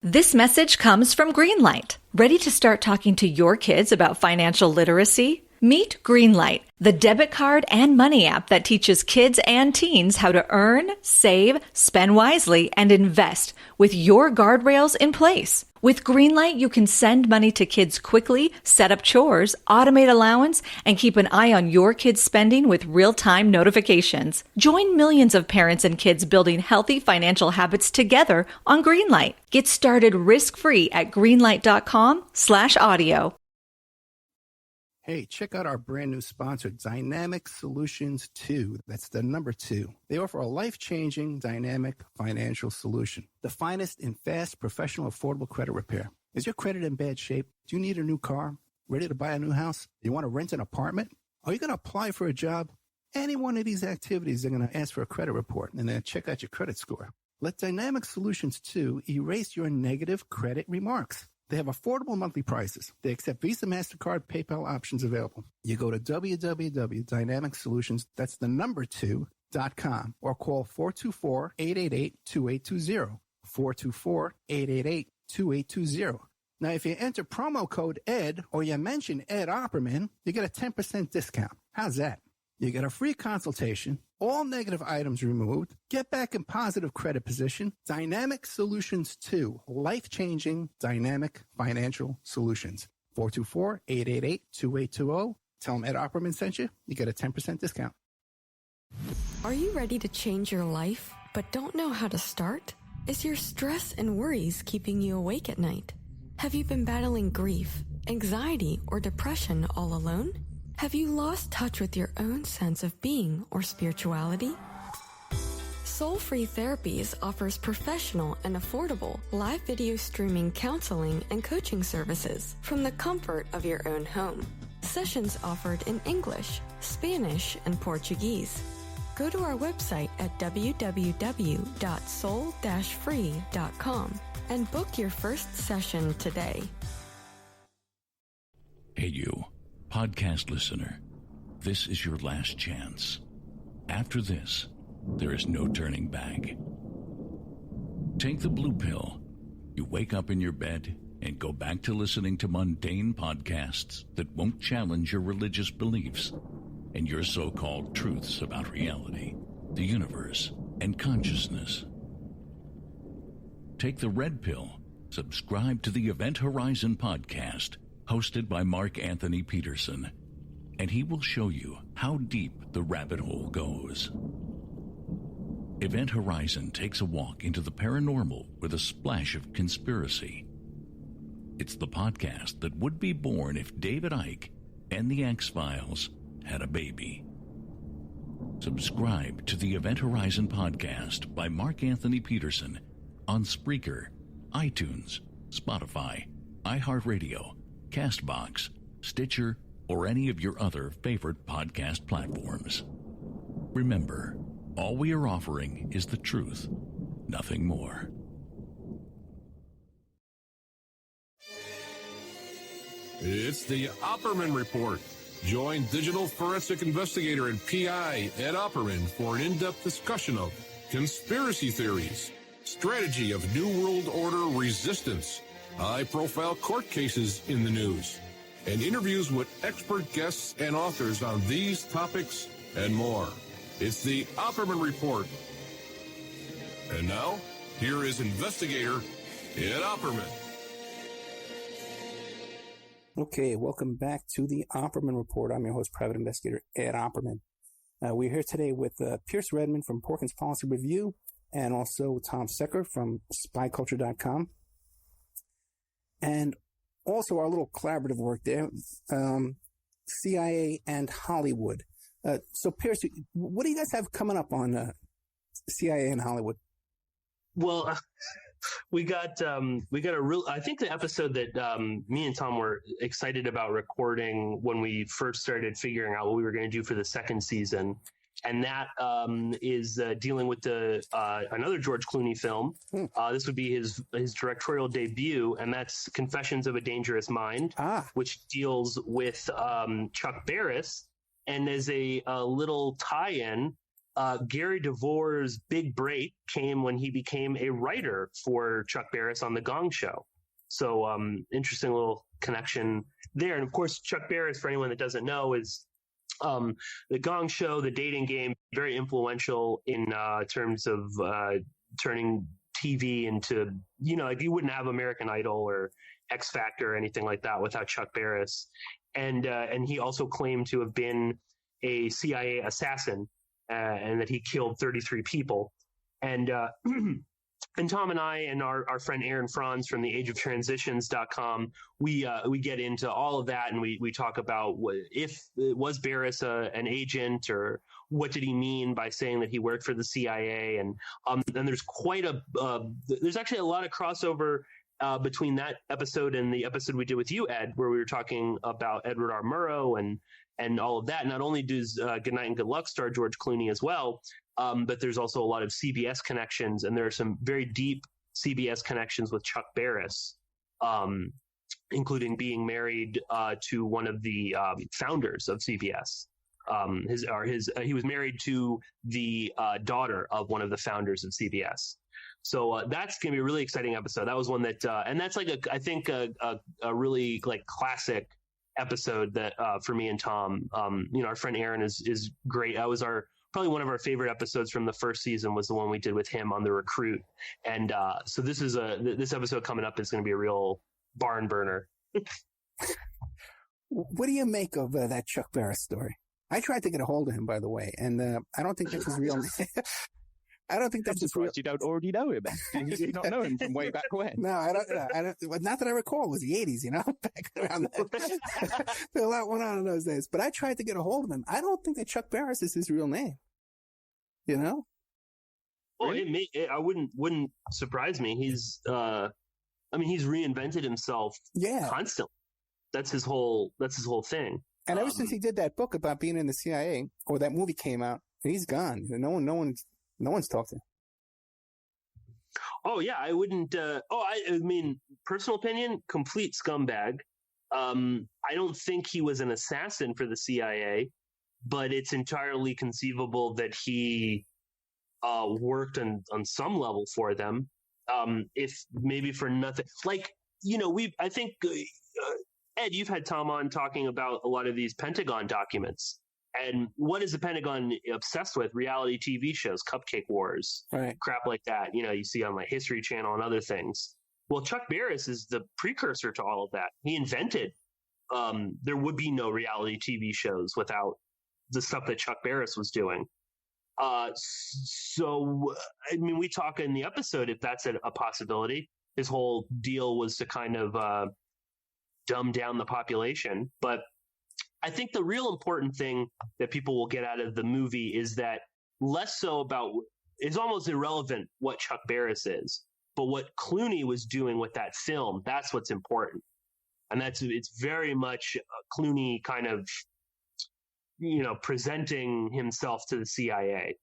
This message comes from Greenlight. Ready to start talking to your kids about financial literacy? Meet Greenlight, the debit card and money app that teaches kids and teens how to earn, save, spend wisely, and invest with your guardrails in place. With Greenlight, you can send money to kids quickly, set up chores, automate allowance, and keep an eye on your kids' spending with real-time notifications. Join millions of parents and kids building healthy financial habits together on Greenlight. Get started risk-free at greenlight.com/audio. Hey, check out our brand new sponsor, Dynamic Solutions 2. That's the number 2. They offer a life-changing, dynamic financial solution. The finest in fast, professional, affordable credit repair. Is your credit in bad shape? Do you need a new car? Ready to buy a new house? You want to rent an apartment? Are you going to apply for a job? Any one of these activities, they're going to ask for a credit report and then check out your credit score. Let Dynamic Solutions 2 erase your negative credit remarks. They have affordable monthly prices. They accept Visa, MasterCard, PayPal options available. You go to www.dynamicsolutions, that's the number 2.com, or call 424-888-2820. 424-888-2820. Now, if you enter promo code ED or you mention Ed Opperman, you get a 10% discount. How's that? You get a free consultation, all negative items removed, get back in positive credit position. Dynamic Solutions 2, life-changing dynamic financial solutions. 424-888-2820. Tell them Ed Opperman sent you. You get a 10% discount. Are you ready to change your life, but don't know how to start? Is your stress and worries keeping you awake at night? Have you been battling grief, anxiety, or depression all alone? Have you lost touch with your own sense of being or spirituality? Soul Free Therapies offers professional and affordable live video streaming counseling and coaching services from the comfort of your own home. Sessions offered in English, Spanish, and Portuguese. Go to our website at www.soul-free.com and book your first session today. Hey you, podcast listener, this is your last chance. After this, there is no turning back. Take the blue pill. You wake up in your bed and go back to listening to mundane podcasts that won't challenge your religious beliefs and your so-called truths about reality, the universe, and consciousness. Take the red pill. Subscribe to the Event Horizon podcast, hosted by Mark Anthony Peterson, and he will show you how deep the rabbit hole goes. Event Horizon takes a walk into the paranormal with a splash of conspiracy. It's the podcast that would be born if David Icke and the X-Files had a baby. Subscribe to the Event Horizon podcast by Mark Anthony Peterson on Spreaker, iTunes, Spotify, iHeartRadio, CastBox, Stitcher, or any of your other favorite podcast platforms. Remember, all we are offering is the truth, nothing more. It's the Opperman Report. Join digital forensic investigator and PI Ed Opperman for an in-depth discussion of conspiracy theories, strategy of New World Order resistance, high-profile court cases in the news, and interviews with expert guests and authors on these topics and more. It's the Opperman Report. And now, here is investigator Ed Opperman. Okay, welcome back to the Opperman Report. I'm your host, Private Investigator Ed Opperman. We're here today with Pierce Redmond from Porkins Policy Review and also Tom Secker from SpyCulture.com. And also our little collaborative work there, CIA and Hollywood. So, Pierce, what do you guys have coming up on CIA and Hollywood? Well, we got a real. I think the episode that me and Tom were excited about recording when we first started figuring out what we were going to do for the second season, and that is dealing with the another George Clooney film. This would be his directorial debut, and that's Confessions of a Dangerous Mind, which deals with Chuck Barris, and is a little tie-in Gary DeVore's big break came when he became a writer for Chuck Barris on The Gong Show. So interesting little connection there. And of course, Chuck Barris, for anyone that doesn't know, is The Gong Show, The Dating Game, very influential in terms of turning TV into, like you wouldn't have American Idol or X Factor or anything like that without Chuck Barris. And he also claimed to have been a CIA assassin and that he killed 33 people. And and Tom and I and our friend Aaron Franz from the ageoftransitions.com, we get into all of that, and we talk about if was Barris an agent, or what did he mean by saying that he worked for the CIA, and there's quite there's actually a lot of crossover between that episode and the episode we did with you, Ed, where we were talking about Edward R. Murrow and all of that. Not only does Goodnight and Good Luck star George Clooney as well, but there's also a lot of CBS connections, and there are some very deep CBS connections with Chuck Barris, including being married to one of the founders of CBS. He was married to the daughter of one of the founders of CBS. So that's going to be a really exciting episode. That was one that, and that's like I think a really like classic episode that for me and Tom, our friend Aaron is great. That was probably one of our favorite episodes from the first season, was the one we did with him on The Recruit. And so this episode coming up is going to be a real barn burner. What do you make of that Chuck Barris story? I tried to get a hold of him, by the way, and I don't think that's his real name. I don't think that's his real. You don't already know him. You don't know him from way back when. No, I don't. Not that I recall. It was the 80s, back around then. There a lot went on in those days. But I tried to get a hold of him. I don't think that Chuck Barris is his real name. Well, I wouldn't surprise me. He's he's reinvented himself constantly. That's his whole thing. And ever since he did that book about being in the CIA, or that movie came out, he's gone. No one's talked to him. Oh yeah, I wouldn't. Personal opinion, complete scumbag. I don't think he was an assassin for the CIA, but it's entirely conceivable that he worked on some level for them. If maybe for nothing, I think Ed, you've had Tom on talking about a lot of these Pentagon documents. And what is the Pentagon obsessed with? Reality TV shows, Cupcake Wars, right, crap like that. You see on like History Channel and other things. Well, Chuck Barris is the precursor to all of that. He invented there would be no reality TV shows without the stuff that Chuck Barris was doing. We talk in the episode if that's a possibility. His whole deal was to kind of dumb down the population, but I think the real important thing that people will get out of the movie is that less so about, it's almost irrelevant what Chuck Barris is, but what Clooney was doing with that film, that's what's important. And it's very much Clooney kind of, presenting himself to the CIA.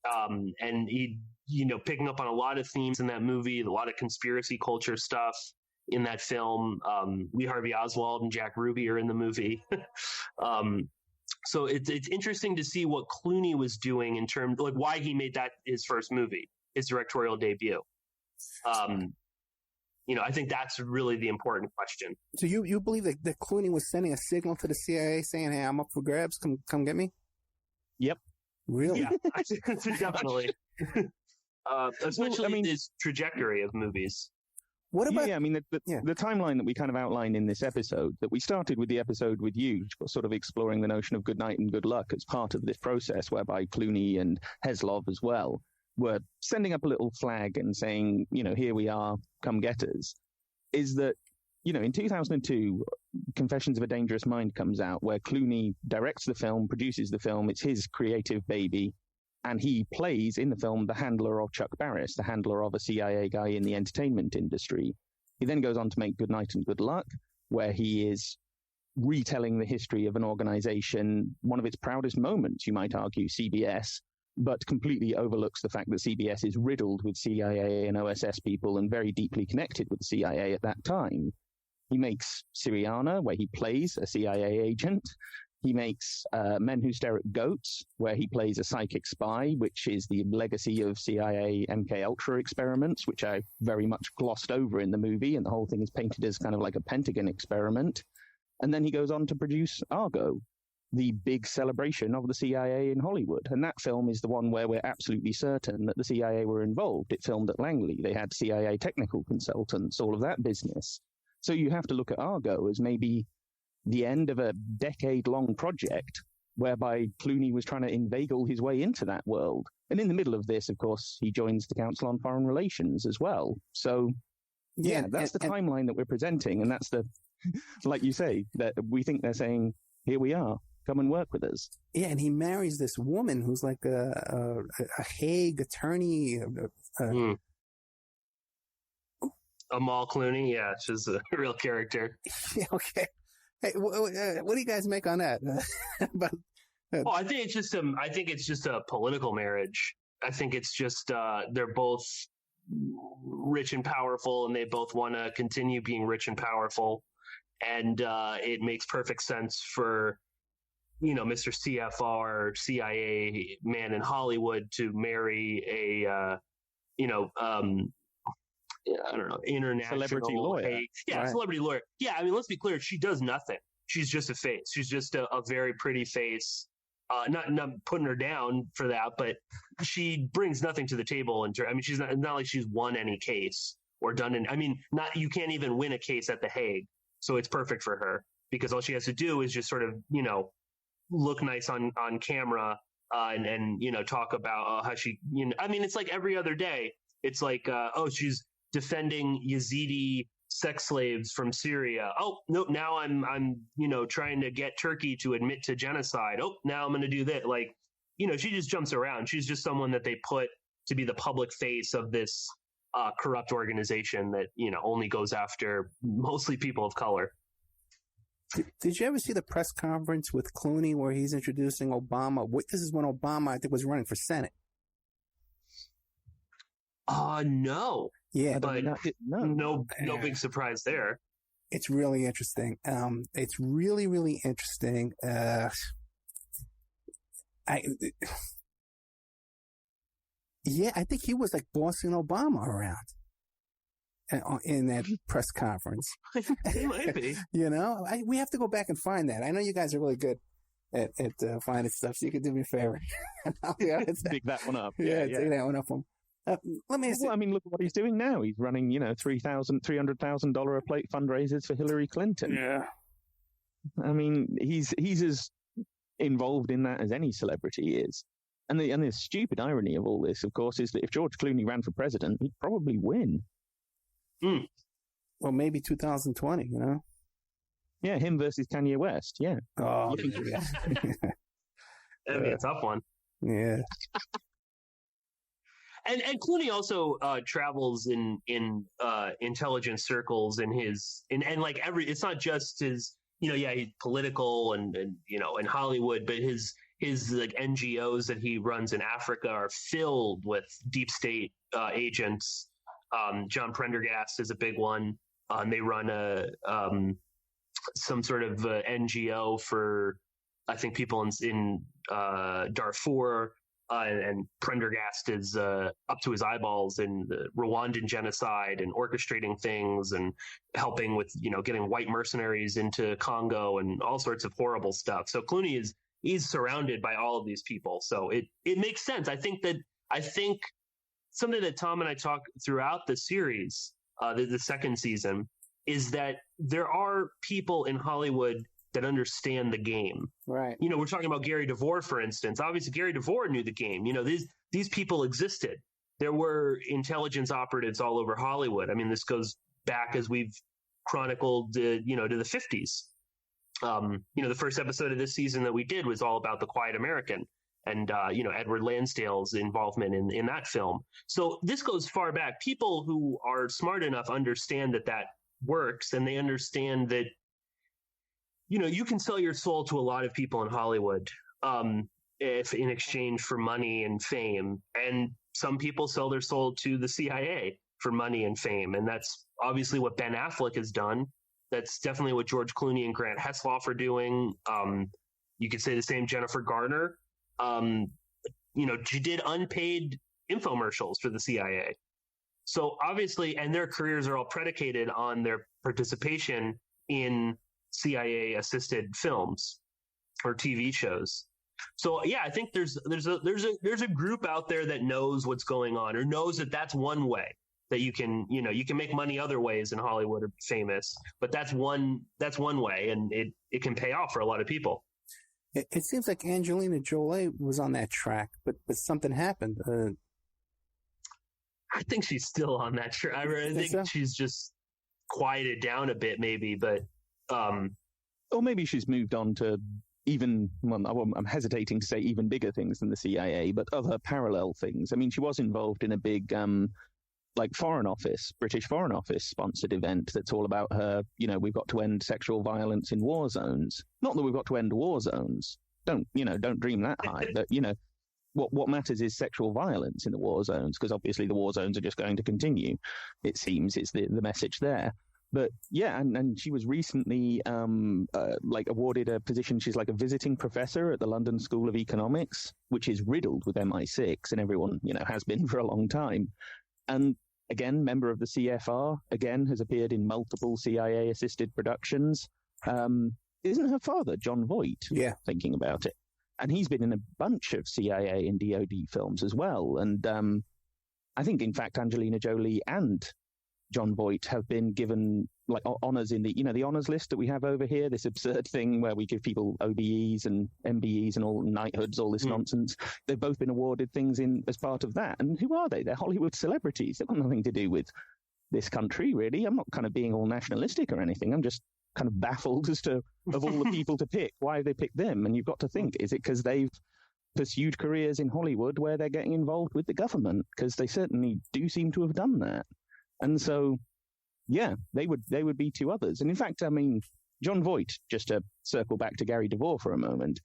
And he, picking up on a lot of themes in that movie, a lot of conspiracy culture stuff in that film. Lee Harvey Oswald and Jack Ruby are in the movie. So it's interesting to see what Clooney was doing in terms, like why he made that his first movie, his directorial debut. I think that's really the important question. So you believe that Clooney was sending a signal to the CIA saying, "Hey, I'm up for grabs. Come get me." Yep. Really? Yeah, I think definitely. Especially his trajectory of movies. What about? Yeah, the timeline that we kind of outlined in this episode, that we started with the episode with you, sort of exploring the notion of good night and good luck as part of this process, whereby Clooney and Heslov as well were sending up a little flag and saying, here we are, come get us. Is that, in 2002, Confessions of a Dangerous Mind comes out, where Clooney directs the film, produces the film, it's his creative baby. And he plays in the film the handler of Chuck Barris, the handler of a CIA guy in the entertainment industry. He then goes on to make Good Night and Good Luck, where he is retelling the history of an organization, one of its proudest moments, you might argue, CBS, but completely overlooks the fact that CBS is riddled with CIA and OSS people and very deeply connected with the CIA at that time. He makes Syriana, where he plays a CIA agent. He makes Men Who Stare at Goats, where he plays a psychic spy, which is the legacy of CIA MKUltra experiments, which I very much glossed over in the movie, and the whole thing is painted as kind of like a Pentagon experiment. And then he goes on to produce Argo, the big celebration of the CIA in Hollywood. And that film is the one where we're absolutely certain that the CIA were involved. It filmed at Langley. They had CIA technical consultants, all of that business. So you have to look at Argo as maybe the end of a decade-long project whereby Clooney was trying to inveigle his way into that world. And in the middle of this, of course, he joins the Council on Foreign Relations as well. So, yeah, that's the timeline that we're presenting. And that's the, like you say, that we think they're saying, here we are, come and work with us. Yeah, and he marries this woman who's like a Hague attorney. Amal Clooney, yeah, she's a real character. Yeah, okay. Hey, what do you guys make on that? I think it's just a political marriage. I think it's just they're both rich and powerful, and they both want to continue being rich and powerful, and it makes perfect sense for Mr. CFR CIA man in Hollywood to marry a I don't know, international celebrity lawyer. Right. Celebrity lawyer. Yeah, I mean, let's be clear. She does nothing. She's just a face. She's just a very pretty face. Not putting her down for that, but she brings nothing to the table. She's not like she's won any case or done it. I mean, you can't even win a case at The Hague. So it's perfect for her because all she has to do is just sort of, look nice on camera and talk about how she, it's like every other day. It's like, she's defending Yazidi sex slaves from Syria. Oh, no, now I'm trying to get Turkey to admit to genocide. Oh, now I'm going to do that. Like, she just jumps around. She's just someone that they put to be the public face of this corrupt organization that, only goes after mostly people of color. Did you ever see the press conference with Clooney where he's introducing Obama? This is when Obama, I think, was running for Senate. No. Yeah, but no big surprise there. It's really interesting. It's really, really interesting. I think he was like bossing Obama around in that press conference. He might be. We have to go back and find that. I know you guys are really good at finding stuff, so you can do me a favor. Dig that one up. Yeah, dig that one up. Let me ask you. Well, look at what he's doing now. He's running, $300,000 a plate fundraisers for Hillary Clinton. Yeah. He's as involved in that as any celebrity is. And the stupid irony of all this, of course, is that if George Clooney ran for president, he'd probably win. Well, maybe 2020, Yeah, him versus Kanye West, yeah. Oh, yeah. That'd be a tough one. Yeah. And Clooney also travels in intelligence circles it's not just his he's political and in Hollywood, but his like NGOs that he runs in Africa are filled with deep state agents. John Prendergast is a big one. They run some sort of NGO for I think people in Darfur. And Prendergast is up to his eyeballs in the Rwandan genocide and orchestrating things and helping with, getting white mercenaries into Congo and all sorts of horrible stuff. So Clooney he's surrounded by all of these people. So it makes sense. I think something that Tom and I talk throughout the series, the second season, is that there are people in Hollywood that understand the game. Right. We're talking about Gary DeVore, for instance. Obviously, Gary DeVore knew the game. These people existed. There were intelligence operatives all over Hollywood. This goes back as we've chronicled, to the 50s. The first episode of this season that we did was all about The Quiet American and, Edward Lansdale's involvement in that film. So this goes far back. People who are smart enough understand that works, and they understand that you can sell your soul to a lot of people in Hollywood if in exchange for money and fame. And some people sell their soul to the CIA for money and fame. And that's obviously what Ben Affleck has done. That's definitely what George Clooney and Grant Heslov are doing. You could say the same Jennifer Garner. She did unpaid infomercials for the CIA. So obviously, and their careers are all predicated on their participation in CIA-assisted films or TV shows. So yeah, I think there's a group out there that knows what's going on, or knows that that's one way that you can make money other ways in Hollywood or be famous, but that's one way, and it can pay off for a lot of people. It seems like Angelina Jolie was on that track, but something happened. I think she's still on that track. I think she's just quieted down a bit, maybe, but or maybe she's moved on to even, well, I'm hesitating to say even bigger things than the CIA, but other parallel things. I mean, she was involved in a big British Foreign Office sponsored event that's all about her, we've got to end sexual violence in war zones. Not that we've got to end war zones. Don't dream that high. But, what matters is sexual violence in the war zones, because obviously the war zones are just going to continue. It seems it's the message there. But yeah, and she was recently awarded a position. She's like a visiting professor at the London School of Economics, which is riddled with MI6, and everyone, has been for a long time. And again, member of the CFR, again, has appeared in multiple CIA-assisted productions. Isn't her father, John Voight? Yeah. Thinking about it. And he's been in a bunch of CIA and DOD films as well. And I think, in fact, Angelina Jolie and John Voight have been given honors in the honors list that we have over here, this absurd thing where we give people OBEs and MBEs and all knighthoods, all this nonsense. They've both been awarded things as part of that. And who are they? They're Hollywood celebrities. They've got nothing to do with this country, really. I'm not kind of being all nationalistic or anything. I'm just kind of baffled as to, of all the people to pick, why they picked them. And you've got to think, is it because they've pursued careers in Hollywood where they're getting involved with the government? Because they certainly do seem to have done that. And so, yeah, they would be two others. And in fact, I mean, John Voight, just to circle back to Gary DeVore for a moment,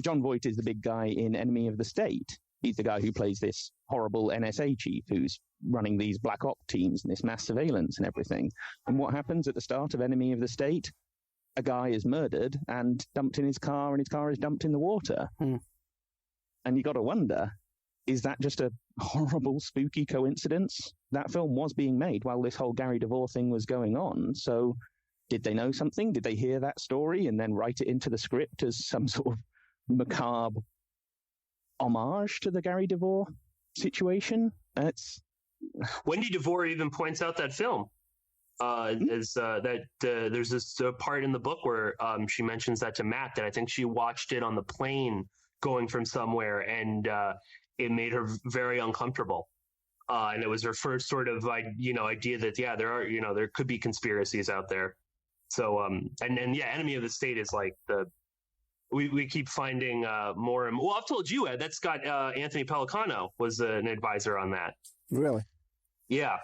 John Voight is the big guy in Enemy of the State. He's the guy who plays this horrible NSA chief who's running these black op teams and this mass surveillance and everything. And what happens at the start of Enemy of the State? A guy is murdered and dumped in his car, and his car is dumped in the water. And you got to wonder, is that just a horrible, spooky coincidence? That film was being made while this whole Gary DeVore thing was going on. So did they know something? Did they hear that story and then write it into the script as some sort of macabre homage to the Gary DeVore situation? Wendy DeVore even points out that film. There's this part in the book where she mentions that to Matt, that I think she watched it on the plane going from somewhere, and it made her very uncomfortable. And it was her first sort of idea that there could be conspiracies out there. So Enemy of the State is like we keep finding more and more. Well, I've told you, Ed, that's got Anthony Pellicano was an advisor on that. Really? Yeah.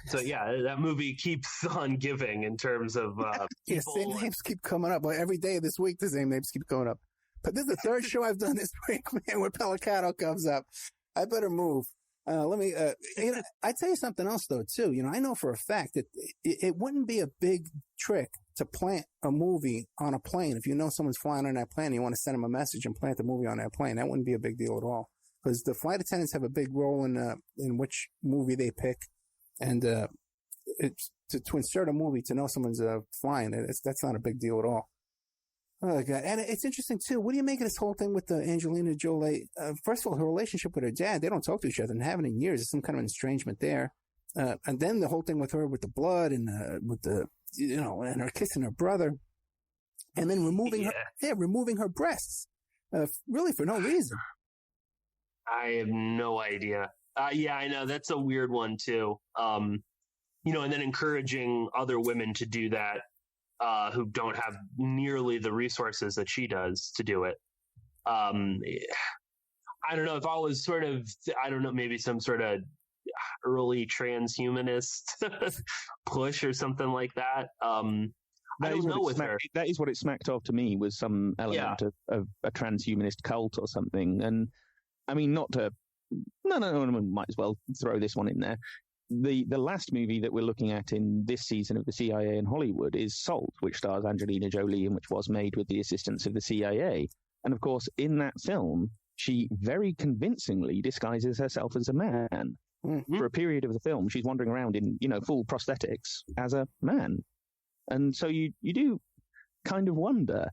So yeah, that movie keeps on giving in terms of same names keep coming up. Like every day this week, the same names keep coming up. But this is the third show I've done this week, man, where Pellicano comes up. I better move. Let me. I tell you something else though too. I know for a fact that it wouldn't be a big trick to plant a movie on a plane. If you know someone's flying on that plane, and you want to send them a message and plant the movie on that plane. That wouldn't be a big deal at all, because the flight attendants have a big role in which movie they pick, and it's to insert a movie to know someone's flying. That's not a big deal at all. Oh, God. And it's interesting, too. What do you make of this whole thing with Angelina Jolie? First of all, her relationship with her dad, they don't talk to each other and haven't in years. There's some kind of estrangement there. And then the whole thing with her with the blood and with the, and her kissing her brother. And then removing her breasts, really for no reason. I have no idea. Yeah, I know. That's a weird one, too. And then encouraging other women to do that. Who don't have nearly the resources that she does to do it. I don't know if I was maybe some sort of early transhumanist push or something like that. I don't know with her. That is what it smacked of to me, was some element of a transhumanist cult or something. And I mean, might as well throw this one in there. the last movie that we're looking at in this season of the CIA in Hollywood is Salt, which stars Angelina Jolie and which was made with the assistance of the CIA. And of course, in that film, she very convincingly disguises herself as a man. Mm-hmm. For a period of the film, she's wandering around in, full prosthetics as a man. And so you do kind of wonder,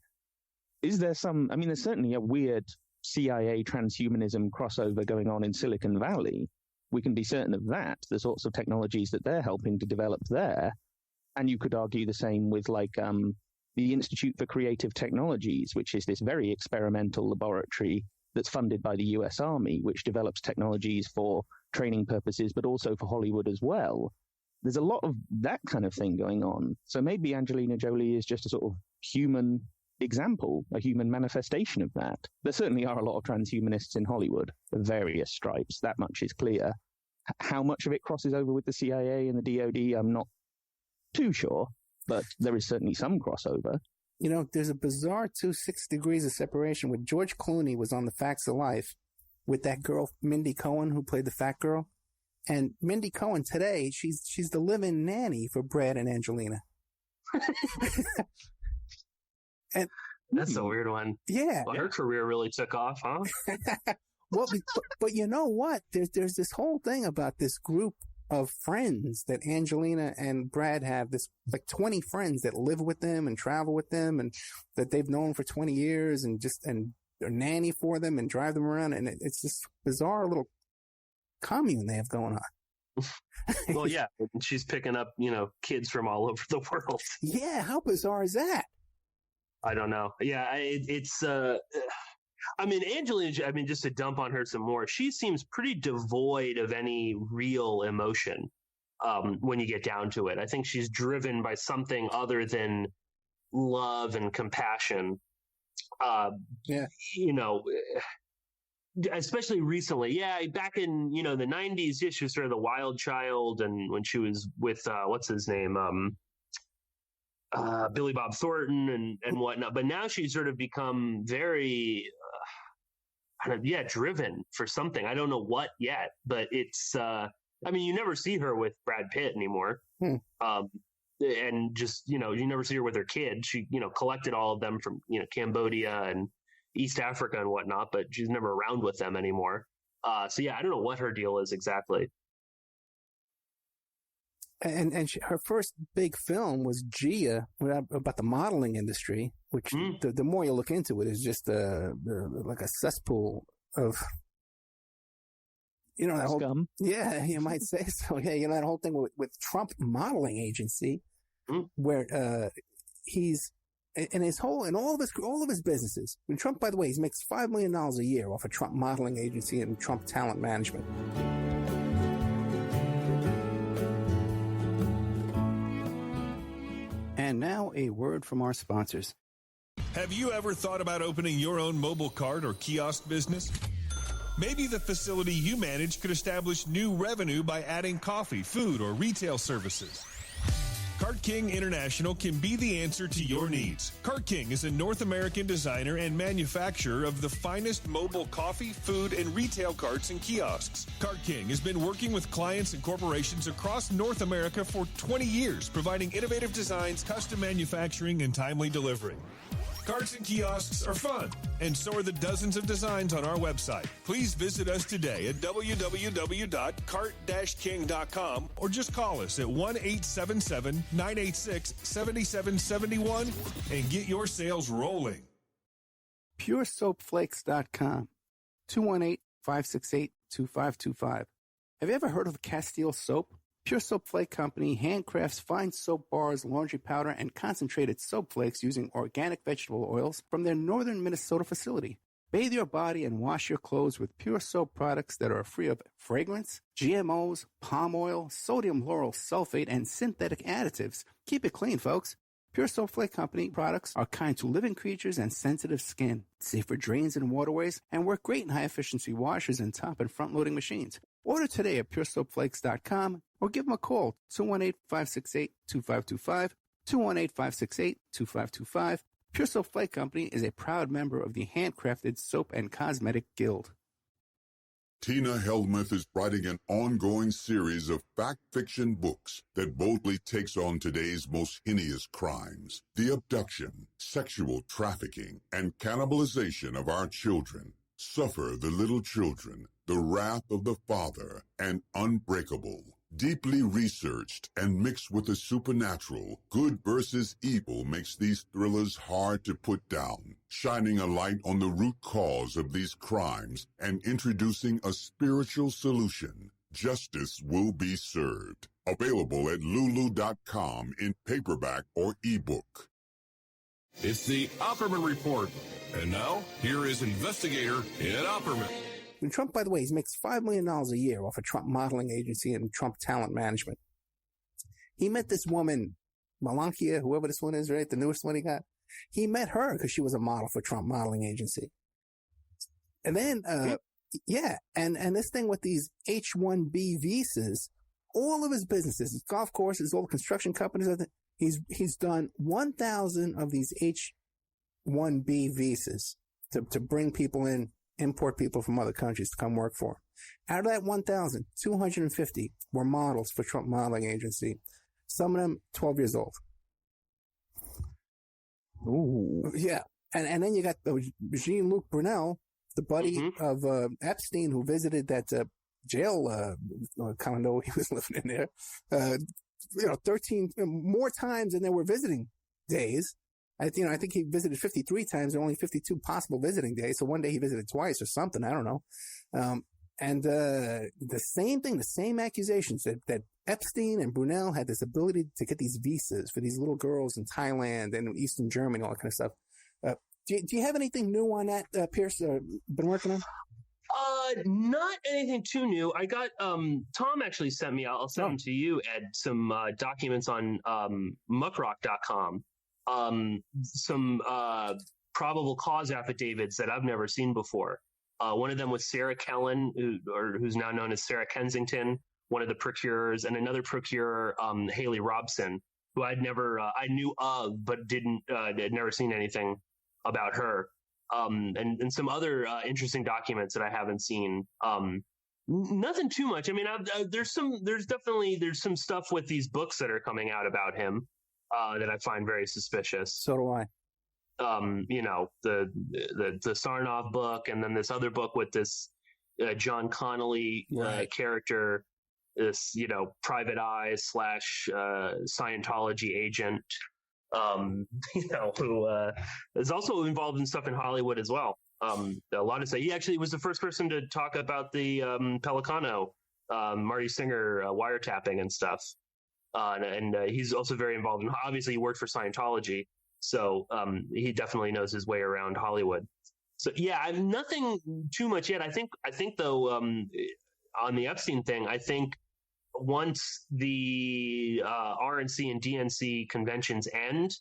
is there there's certainly a weird CIA transhumanism crossover going on in Silicon Valley. We can be certain of that, the sorts of technologies that they're helping to develop there. And you could argue the same with the Institute for Creative Technologies, which is this very experimental laboratory that's funded by the US Army, which develops technologies for training purposes, but also for Hollywood as well. There's a lot of that kind of thing going on. So maybe Angelina Jolie is just a sort of human example, a human manifestation of that. There certainly are a lot of transhumanists in Hollywood of various stripes. That much is clear. How much of it crosses over with the CIA and the DoD, I'm not too sure, but there is certainly some crossover. There's a bizarre 6 degrees of separation where George Clooney was on The Facts of Life with that girl, Mindy Cohen, who played the fat girl. And Mindy Cohen today, she's the live-in nanny for Brad and Angelina. And that's a weird one. Yeah. Well, her career really took off, huh? Well, but you know what? There's this whole thing about this group of friends that Angelina and Brad have, this 20 friends that live with them and travel with them and that they've known for 20 years and they're nanny for them and drive them around. And it's this bizarre little commune they have going on. Well, yeah. She's picking up, kids from all over the world. Yeah. How bizarre is that? I don't know. Yeah. It's, Angelina, just to dump on her some more, she seems pretty devoid of any real emotion when you get down to it. I think she's driven by something other than love and compassion. Especially recently. Yeah, back in, the 90s, she was sort of the wild child, and when she was with, what's his name? Billy Bob Thornton and whatnot. But now she's sort of become very, driven for something. I don't know what yet, but it's, you never see her with Brad Pitt anymore. And just, you never see her with her kid. She, collected all of them from, Cambodia and East Africa and whatnot, but she's never around with them anymore. I don't know what her deal is exactly. And her first big film was Gia, about the modeling industry, which the more you look into it is just like a cesspool of, that whole scum. Yeah, you might say so. Yeah, that whole thing with Trump Modeling Agency, where he's and all of his businesses. And Trump, by the way, he makes $5 million a year off of Trump Modeling Agency and Trump Talent Management. And now a word from our sponsors. Have you ever thought about opening your own mobile cart or kiosk business? Maybe the facility you manage could establish new revenue by adding coffee, food, or retail services. Cart King International can be the answer to your needs. Cart King is a North American designer and manufacturer of the finest mobile coffee, food, and retail carts and kiosks. Cart King has been working with clients and corporations across North America for 20 years, providing innovative designs, custom manufacturing, and timely delivery. Carts and kiosks are fun, and so are the dozens of designs on our website. Please visit us today at www.cart-king.com or just call us at 1-877-986-7771 and get your sales rolling. PureSoapFlakes.com, 218-568-2525. Have you ever heard of Castile Soap? Pure Soap Flake Company handcrafts fine soap bars, laundry powder, and concentrated soap flakes using organic vegetable oils from their northern Minnesota facility. Bathe your body and wash your clothes with pure soap products that are free of fragrance, GMOs, palm oil, sodium lauryl sulfate, and synthetic additives. Keep it clean, folks. Pure Soap Flake Company products are kind to living creatures and sensitive skin, safe for drains and waterways, and work great in high-efficiency washers and top and front-loading machines. Order today at PureSoapFlakes.com or give them a call, 218-568-2525, 218-568-2525. Pure Soap Flake Company is a proud member of the Handcrafted Soap and Cosmetic Guild. Tina Helmuth is writing an ongoing series of fact-fiction books that boldly takes on today's most heinous crimes, the abduction, sexual trafficking, and cannibalization of our children. Suffer the Little Children, The Wrath of the Father, and Unbreakable. Deeply researched and mixed with the supernatural, good versus evil makes these thrillers hard to put down, shining a light on the root cause of these crimes and introducing a spiritual solution. Justice will be served. Available at Lulu.com in paperback or ebook. It's the Opperman Report. And now, here is investigator Ed Opperman. And Trump, by the way, he makes $5 million a year off a Trump modeling agency and Trump talent management. He met this woman, Malankia, whoever this one is, right? The newest one he got. He met her because she was a model for Trump modeling agency. And then, and this thing with these H-1B visas, all of his businesses, his golf courses, all the construction companies, he's done 1,000 of these H-1B visas to bring people in, import people from other countries to come work for him. Out of that 1,000, 250 were models for Trump modeling agency. Some of them 12 years old. Ooh. Yeah. And then you got Jean-Luc Brunel, the buddy of Epstein, who visited that jail condo he was living in there, 13 more times than there were visiting days. I think he visited 53 times and only 52 possible visiting days. So one day he visited twice or something. I don't know. And the same thing, the same accusations that Epstein and Brunel had this ability to get these visas for these little girls in Thailand and Eastern Germany, all that kind of stuff. Do you have anything new on that, Pierce? Been working on? Not anything too new. I got Tom actually sent me. I'll send them to you, Ed. Some documents on muckrock.com. Some probable cause affidavits that I've never seen before. One of them was Sarah Kellen, who's now known as Sarah Kensington, one of the procurers, and another procurer, Haley Robson, who I knew of, but had never seen anything about her. And some other interesting documents that I haven't seen. Nothing too much. I mean, there's some stuff with these books that are coming out about him that I find very suspicious. So do I. The Sarnoff book, and then this other book with this John Connolly character, this private eye / Scientology agent, who is also involved in stuff in Hollywood as well. A lot of say he actually was the first person to talk about the Pelicano, Marty Singer wiretapping and stuff. And he's also very involved in, obviously he worked for Scientology. So he definitely knows his way around Hollywood. So yeah, nothing too much yet. I think though, on the Epstein thing, I think once the RNC and DNC conventions end,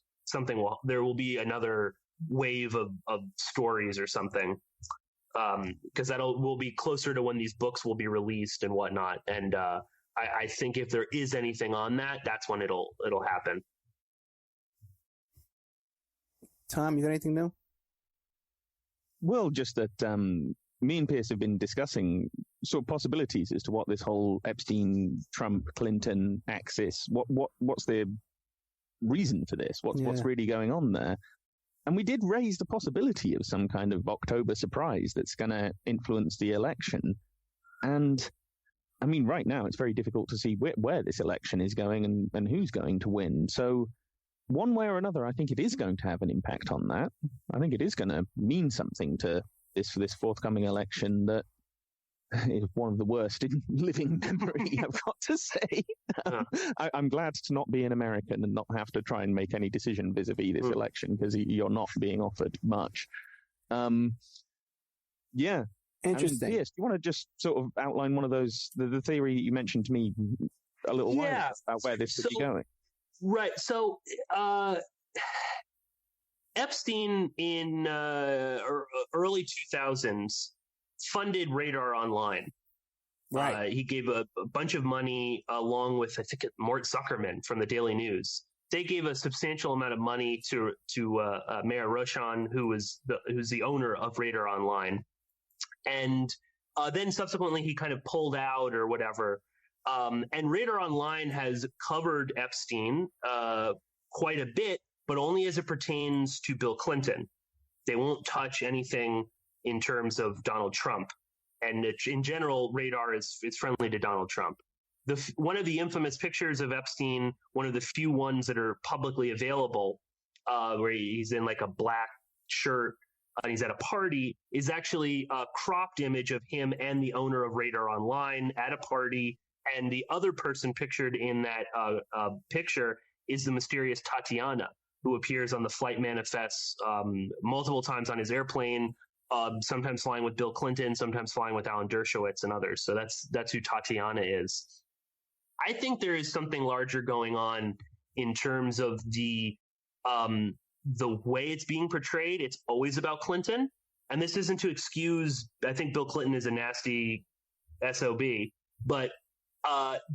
there will be another wave of stories or something. Because will be closer to when these books will be released and whatnot. And I think if there is anything on that, that's when it'll happen. Tom, you got anything new? Well, just that me and Pierce have been discussing sort of possibilities as to what this whole Epstein, Trump, Clinton axis, what's the reason for this? What's really going on there? And we did raise the possibility of some kind of October surprise that's going to influence the election. And I mean, right now it's very difficult to see where this election is going and who's going to win. So one way or another, I think it is going to have an impact on that. I think it is going to mean something to this forthcoming election that is one of the worst in living memory, I've got to say. I'm glad to not be an American and not have to try and make any decision vis-a-vis this election, because you're not being offered much. Yeah. Interesting. Yes, do you want to just sort of outline one of those, the theory you mentioned to me a little while ago about where this could be going? Right. So Epstein in early 2000s funded Radar Online. Right. He gave a bunch of money along with, I think, Mort Zuckerman from the Daily News. They gave a substantial amount of money to Meir Roshan, who's the owner of Radar Online. And Then subsequently, he kind of pulled out or whatever. And Radar Online has covered Epstein quite a bit, but only as it pertains to Bill Clinton. They won't touch anything in terms of Donald Trump. And in general, Radar is friendly to Donald Trump. One of the infamous pictures of Epstein, one of the few ones that are publicly available, where he's in like a black shirt and he's at a party, is actually a cropped image of him and the owner of Radar Online at a party. And the other person pictured in that picture is the mysterious Tatiana, who appears on the flight manifests multiple times on his airplane, sometimes flying with Bill Clinton, sometimes flying with Alan Dershowitz and others. So that's who Tatiana is. I think there is something larger going on in terms of the way it's being portrayed. It's always about Clinton. And this isn't to excuse, I think Bill Clinton is a nasty SOB, but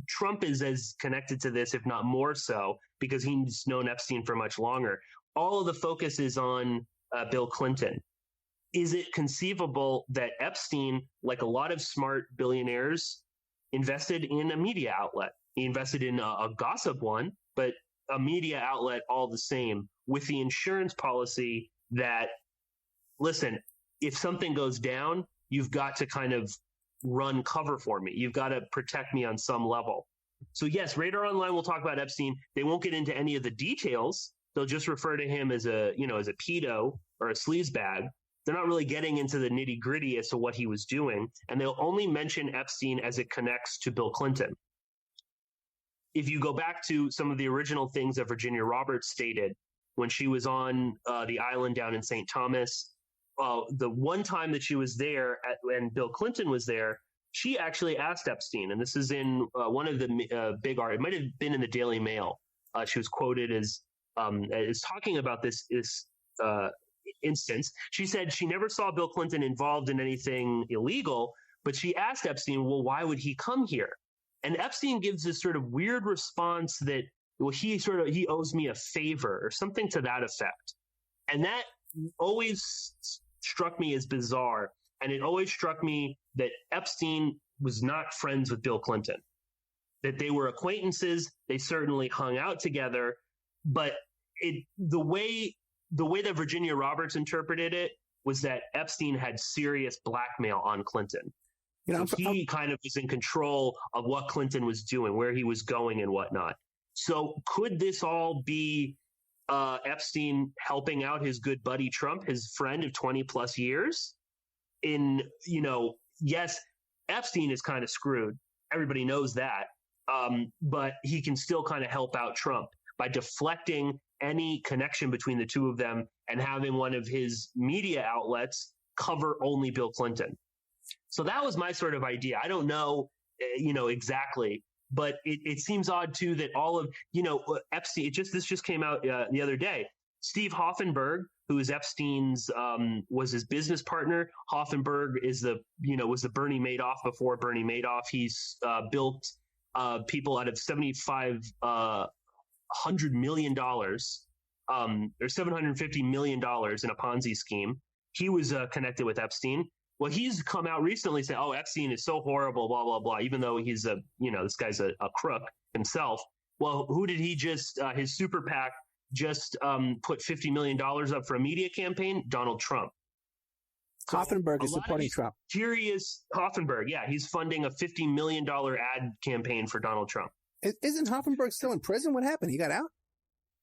Trump is as connected to this, if not more so, because he's known Epstein for much longer. All of the focus is on Bill Clinton. Is it conceivable that Epstein, like a lot of smart billionaires, invested in a media outlet? He invested in a gossip one, but a media outlet all the same, with the insurance policy that, listen, if something goes down, you've got to kind of run cover for me. You've got to protect me on some level. So yes, Radar Online will talk about Epstein. They won't get into any of the details. They'll just refer to him as a pedo or a sleazebag. They're not really getting into the nitty gritty as to what he was doing. And they'll only mention Epstein as it connects to Bill Clinton. If you go back to some of the original things that Virginia Roberts stated when she was on the island down in St. Thomas, the one time that she was there and Bill Clinton was there, she actually asked Epstein, and this is in one of the big art. It might have been in the Daily Mail. She was quoted as talking about this instance. She said she never saw Bill Clinton involved in anything illegal, but she asked Epstein, well, why would he come here? And Epstein gives this sort of weird response that, well, he owes me a favor or something to that effect. And that always struck me as bizarre. And it always struck me that Epstein was not friends with Bill Clinton, that they were acquaintances. They certainly hung out together, but the way that Virginia Roberts interpreted it was that Epstein had serious blackmail on Clinton. He kind of was in control of what Clinton was doing, where he was going and whatnot. So could this all be Epstein helping out his good buddy Trump, his friend of 20 plus years? Yes, Epstein is kind of screwed. Everybody knows that. But he can still kind of help out Trump by deflecting any connection between the two of them and having one of his media outlets cover only Bill Clinton. So that was my sort of idea. I don't know, exactly, but it seems odd too that all of, Epstein, this just came out the other day. Steve Hoffenberg, who is Epstein's, was his business partner. Hoffenberg was the Bernie Madoff before Bernie Madoff. He's built people out of $750 million or $750 million in a Ponzi scheme. He was connected with Epstein. Well, he's come out recently saying, "Oh, Epstein is so horrible, blah blah blah." Even though he's this guy's a crook himself. Well, who did he just his super PAC just put $50 million up for a media campaign? Donald Trump. So Hoffenberg is supporting Trump. Curious Hoffenberg, yeah, he's funding a $50 million ad campaign for Donald Trump. Isn't Hoffenberg still in prison? What happened? He got out?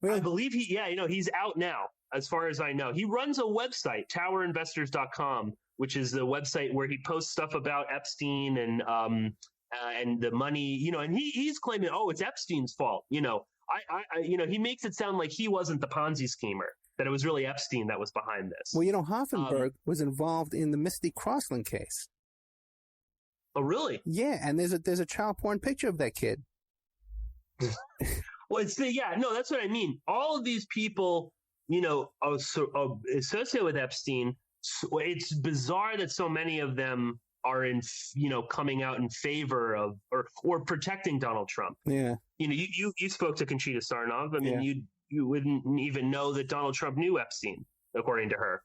Really? I believe he's out now, as far as I know. He runs a website, towerinvestors.com, which is the website where he posts stuff about Epstein and the money, and he's claiming, oh, it's Epstein's fault. He makes it sound like he wasn't the Ponzi schemer, that it was really Epstein that was behind this. Well, Hoffenberg was involved in the Misty Crossland case. Oh, really? Yeah, and there's a child porn picture of that kid. Well, that's what I mean. All of these people, are associated with Epstein. So it's bizarre that so many of them are coming out in favor of or protecting Donald Trump. Yeah. You spoke to Conchita Sarnov. I mean, you wouldn't even know that Donald Trump knew Epstein, according to her.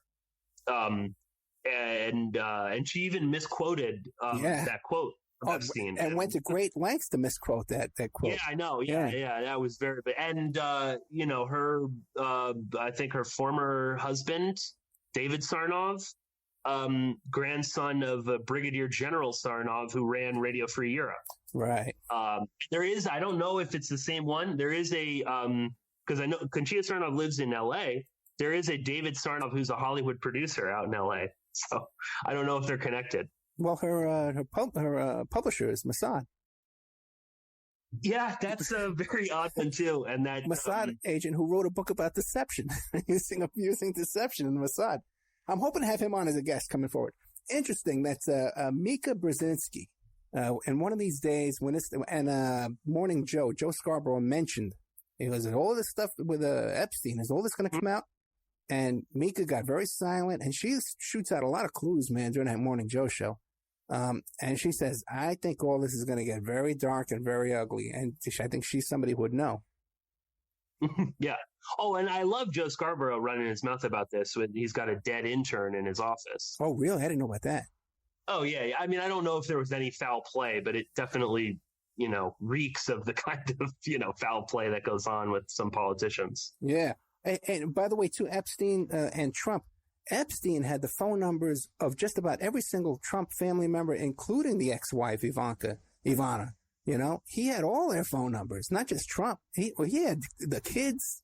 and she even misquoted that quote from Epstein, and went to great lengths to misquote that quote. Yeah, I know. Yeah, that was very big. And her, I think her former husband, David Sarnoff, grandson of Brigadier General Sarnoff, who ran Radio Free Europe. Right. There is, I don't know if it's the same one. There is a, because I know Conchita Sarnoff lives in LA. There is a David Sarnoff who's a Hollywood producer out in LA. So I don't know if they're connected. Well, her publisher is Mossad. Yeah, that's a very odd one too. And that Mossad agent who wrote a book about deception, using deception in Mossad. I'm hoping to have him on as a guest coming forward. Interesting. That's Mika Brzezinski. And one of these days, Morning Joe Scarborough mentioned, he goes, all this stuff with Epstein, is all this going to come out? And Mika got very silent, and she shoots out a lot of clues, man, during that Morning Joe show. And she says, I think all this is going to get very dark and very ugly. And I think she's somebody who would know. Yeah. Oh, and I love Joe Scarborough running his mouth about this when he's got a dead intern in his office. Oh, really? I didn't know about that. Oh, yeah. I mean, I don't know if there was any foul play, but it definitely, reeks of the kind of, foul play that goes on with some politicians. Yeah. And by the way, too, Epstein and Trump, Epstein had the phone numbers of just about every single Trump family member, including the ex-wife, Ivana. He had all their phone numbers, not just Trump. He had the kids,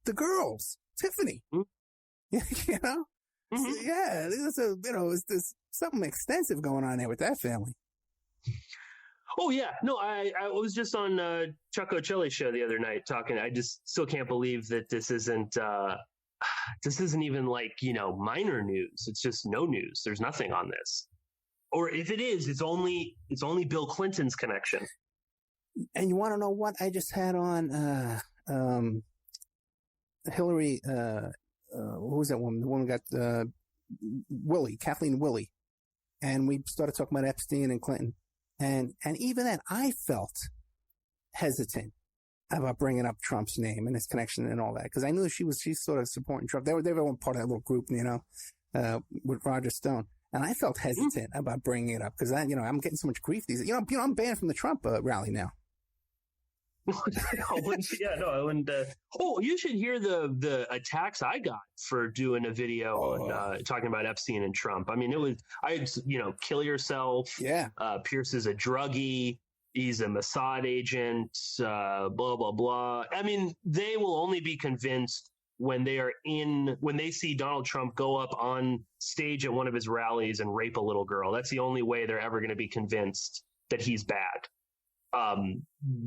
the girls, Tiffany. Mm-hmm. Mm-hmm. So, yeah, there's something extensive going on there with that family. Oh, yeah. No, I was just on Chuck O'Chilly's show the other night talking. I just still can't believe that this isn't even like, minor news. It's just no news. There's nothing on this. Or if it is, it's only Bill Clinton's connection. And you want to know what I just had on Hillary, who was that woman? The woman got Kathleen Willey. And we started talking about Epstein and Clinton. And even then, I felt hesitant about bringing up Trump's name and his connection and all that, because I knew she's sort of supporting Trump. They were one part of that little group, with Roger Stone. And I felt hesitant about bringing it up because I'm getting so much grief these days. I'm banned from the Trump rally now. I wouldn't. You should hear the attacks I got for doing a video on talking about Epstein and Trump. I mean, kill yourself. Yeah. Pierce is a druggie. He's a Mossad agent. Blah blah blah. I mean, they will only be convinced when they see Donald Trump go up on stage at one of his rallies and rape a little girl. That's the only way they're ever going to be convinced that he's bad.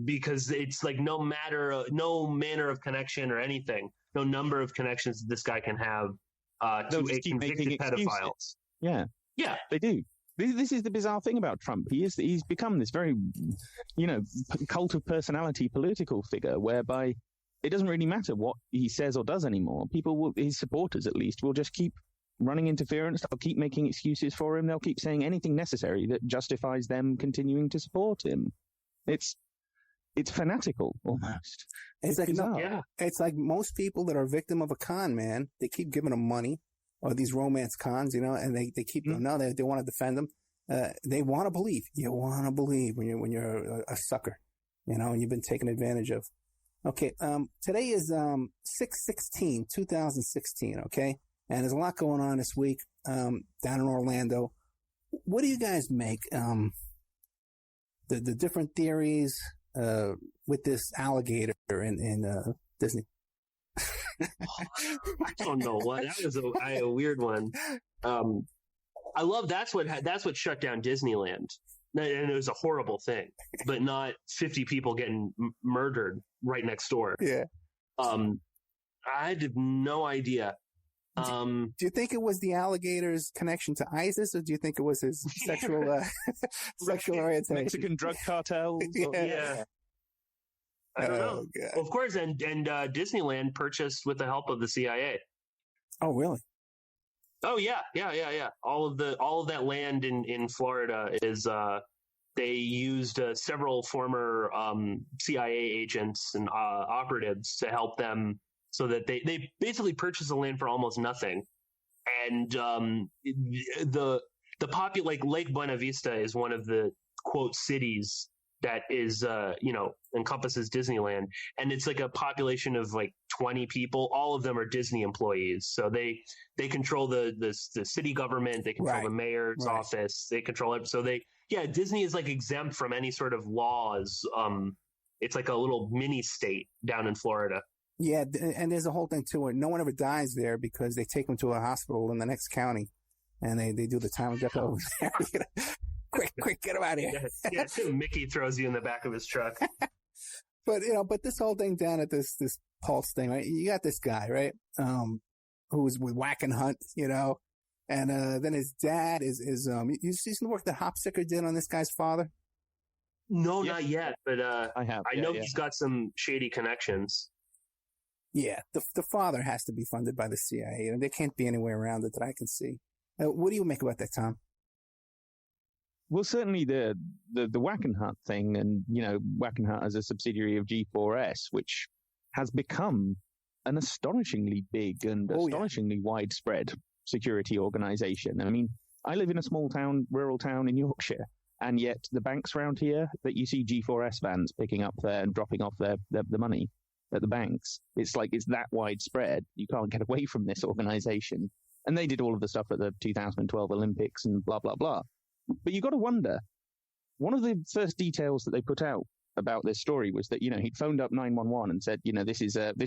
Because it's like no manner of connection or anything, no number of connections this guy can have to a convicted pedophile. Yeah, they do. This is the bizarre thing about Trump. He's become this very, cult of personality political figure, whereby it doesn't really matter what he says or does anymore. His supporters at least, will just keep running interference. They'll keep making excuses for him. They'll keep saying anything necessary that justifies them continuing to support him. It's fanatical almost. It's like It's like most people that are a victim of a con, man. They keep giving them money, or these romance cons, and they keep they want to defend them. They want to believe. You want to believe when you're a sucker, and you've been taken advantage of. Okay, today is 6/16/2016. Okay, and there's a lot going on this week down in Orlando. What do you guys make? The different theories with this alligator in Disney. I don't know what that was a weird one. I love that's what shut down Disneyland, and it was a horrible thing, but not 50 people getting murdered right next door. Yeah. I had no idea. Do you think it was the alligator's connection to ISIS, or do you think it was his sexual orientation? Mexican drug cartels? Yeah. I don't know. God. Of course, and Disneyland purchased with the help of the CIA. Oh, really? Oh, yeah. All of that land in Florida is they used several former CIA agents and operatives to help them. So that they basically purchased the land for almost nothing, and the like Lake Buena Vista is one of the quote cities that is encompasses Disneyland, and it's like a population of like 20 people. All of them are Disney employees, so they control the city government, they control the mayor's office, they control it. So Disney is like exempt from any sort of laws. It's like a little mini state down in Florida. Yeah, and there's a whole thing too where no one ever dies there because they take them to a hospital in the next county, and they do the time of death over there. Quick, get him out of here. Yeah, Mickey throws you in the back of his truck. But this whole thing down at this Pulse thing, right? You got this guy, right? Who's with Whack and Hunt, and then his dad is you see the work that Hopsicker did on this guy's father? No, not yet, but I know he's got some shady connections. Yeah, the father has to be funded by the CIA. There can't be any way around it that I can see. What do you make about that, Tom? Well, certainly the Wackenhut thing, and Wackenhut as a subsidiary of G4S, which has become an astonishingly big and astonishingly widespread security organization. I mean, I live in a small town, rural town in Yorkshire, and yet the banks around here that you see G4S vans picking up there and dropping off the money at the banks, it's that widespread. You can't get away from this organization. And they did all of the stuff at the 2012 Olympics and blah, blah, blah. But you got to wonder, one of the first details that they put out about this story was that, he'd phoned up 911 and said, this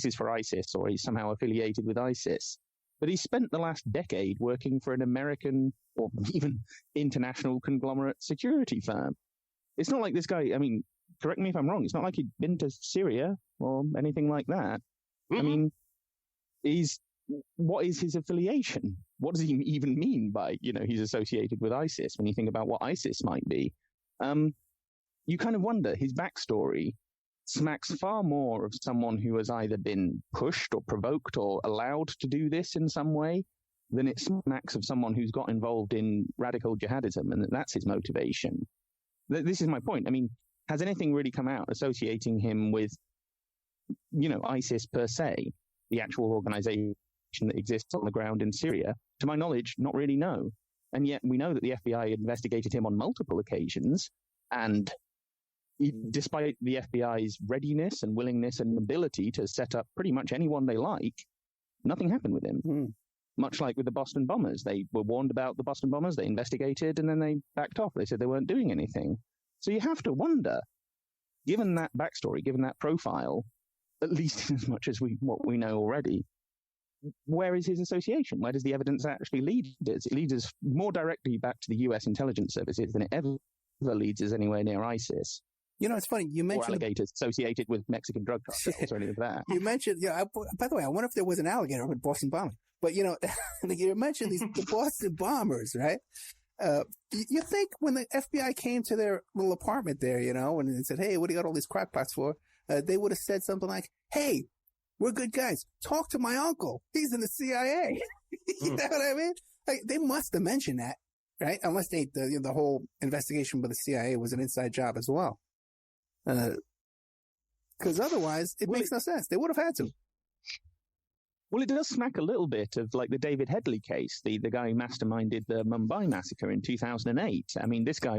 is for ISIS, or he's somehow affiliated with ISIS. But he spent the last decade working for an American or even international conglomerate security firm. It's not like this guy, I mean, correct me if I'm wrong, it's not like he'd been to Syria or anything like that. Mm-hmm. I mean, what is his affiliation? What does he even mean by, he's associated with ISIS? When you think about what ISIS might be, you kind of wonder. His backstory smacks far more of someone who has either been pushed or provoked or allowed to do this in some way than it smacks of someone who's got involved in radical jihadism, and that's his motivation. This is my point. I mean, has anything really come out associating him with, ISIS per se, the actual organization that exists on the ground in Syria? To my knowledge, not really, no. And yet we know that the FBI investigated him on multiple occasions, and despite the FBI's readiness and willingness and ability to set up pretty much anyone they like, nothing happened with him. Much like with the Boston bombers. They were warned about the Boston bombers, they investigated, and then they backed off. They said they weren't doing anything. So you have to wonder, given that backstory, given that profile, at least as much as what we know already, where is his association? Where does the evidence actually lead us? It leads us more directly back to the U.S. intelligence services than it ever leads us anywhere near ISIS. It's funny, you mentioned... Or alligators associated with Mexican drug cartels or anything like that. You mentioned... by the way, I wonder if there was an alligator with Boston bombing. But, you mentioned the Boston bombers, right? You think when the FBI came to their little apartment there, and said, hey, what do you got all these crackpots for? They would have said something like, hey, we're good guys. Talk to my uncle. He's in the CIA. You know what I mean? They must have mentioned that, right? Unless the whole investigation by the CIA was an inside job as well. Because otherwise, it makes no sense. They would have had to. Well, it does smack a little bit of like the David Headley case, the guy who masterminded the Mumbai massacre in 2008. I mean, this guy